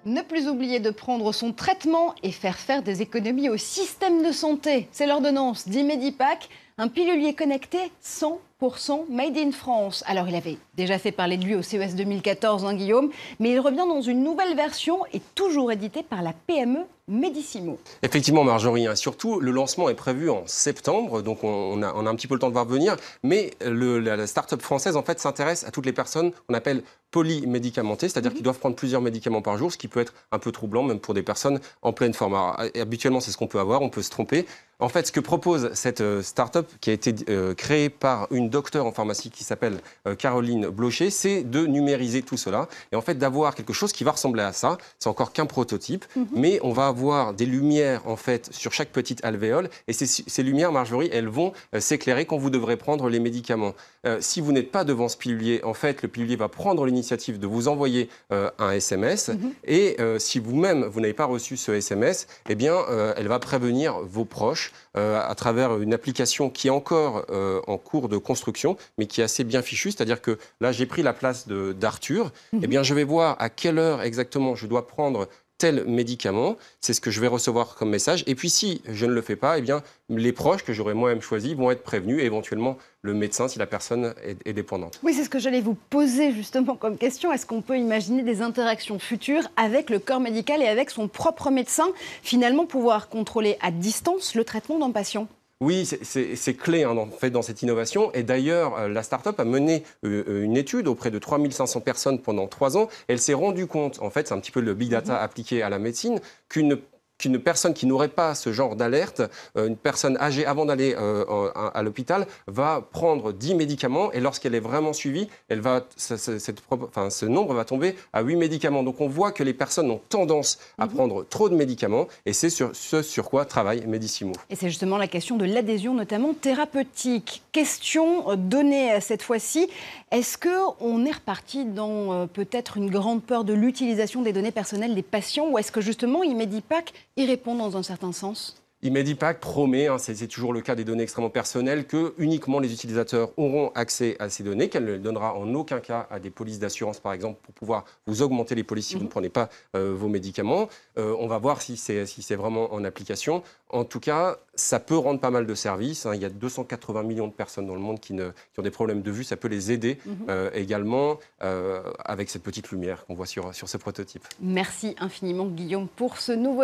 Ne plus oublier de prendre son traitement et faire des économies au système de santé. C'est l'ordonnance d'Immedipac, un pilulier connecté 100% made in France. Alors il avait déjà fait parler de lui au CES 2014, Guillaume, mais il revient dans une nouvelle version et toujours édité par la PME Medissimo. Effectivement, Marjorie, surtout le lancement est prévu en septembre, donc on a un petit peu le temps de voir venir, mais la start-up française en fait s'intéresse à toutes les personnes qu'on appelle polymédicamentées, c'est-à-dire qu'ils doivent prendre plusieurs médicaments par jour, ce qui peut être un peu troublant, même pour des personnes en pleine forme. Alors, habituellement, c'est ce qu'on peut avoir, on peut se tromper. En fait, ce que propose cette start-up qui a été créée par une docteure en pharmacie qui s'appelle Caroline Blocher, c'est de numériser tout cela et en fait d'avoir quelque chose qui va ressembler à ça. C'est encore qu'un prototype, mais on va avoir des lumières en fait sur chaque petite alvéole et ces lumières, Marjorie, elles vont s'éclairer quand vous devrez prendre les médicaments. Si vous n'êtes pas devant ce pilulier, en fait, le pilulier va prendre l'initiative de vous envoyer un SMS et si vous-même vous n'avez pas reçu ce SMS, eh bien, elle va prévenir vos proches à travers une application qui est encore en cours de construction, mais qui est assez bien fichue. C'est-à-dire que là, j'ai pris la place d'Arthur. Eh bien, je vais voir à quelle heure exactement je dois prendre tel médicament. C'est ce que je vais recevoir comme message. Et puis, si je ne le fais pas, eh bien, les proches que j'aurais moi-même choisis vont être prévenus et éventuellement le médecin si la personne est dépendante. Oui, c'est ce que j'allais vous poser justement comme question. Est-ce qu'on peut imaginer des interactions futures avec le corps médical et avec son propre médecin, finalement pouvoir contrôler à distance le traitement d'un patient ? Oui, c'est clé en fait, dans cette innovation. Et d'ailleurs, la start-up a mené une étude auprès de 3500 personnes pendant 3 ans. Elle s'est rendue compte, en fait, c'est un petit peu le big data appliqué à la médecine, qu'une personne qui n'aurait pas ce genre d'alerte, une personne âgée avant d'aller à l'hôpital, va prendre 10 médicaments et lorsqu'elle est vraiment suivie, ce nombre va tomber à 8 médicaments. Donc on voit que les personnes ont tendance à prendre trop de médicaments et c'est ce sur quoi travaille Medissimo. Et c'est justement la question de l'adhésion, notamment thérapeutique. Question donnée cette fois-ci, est-ce qu'on est reparti dans peut-être une grande peur de l'utilisation des données personnelles des patients ou est-ce que justement Immedipac y répond dans un certain sens ? Immedipac promet, c'est toujours le cas des données extrêmement personnelles, que uniquement les utilisateurs auront accès à ces données, qu'elle ne donnera en aucun cas à des polices d'assurance, par exemple, pour pouvoir vous augmenter les polices si vous ne prenez pas vos médicaments. On va voir si c'est vraiment en application. En tout cas, ça peut rendre pas mal de services. Il y a 280 millions de personnes dans le monde qui ont des problèmes de vue. Ça peut les aider également avec cette petite lumière qu'on voit sur ce prototype. Merci infiniment, Guillaume, pour ce nouveau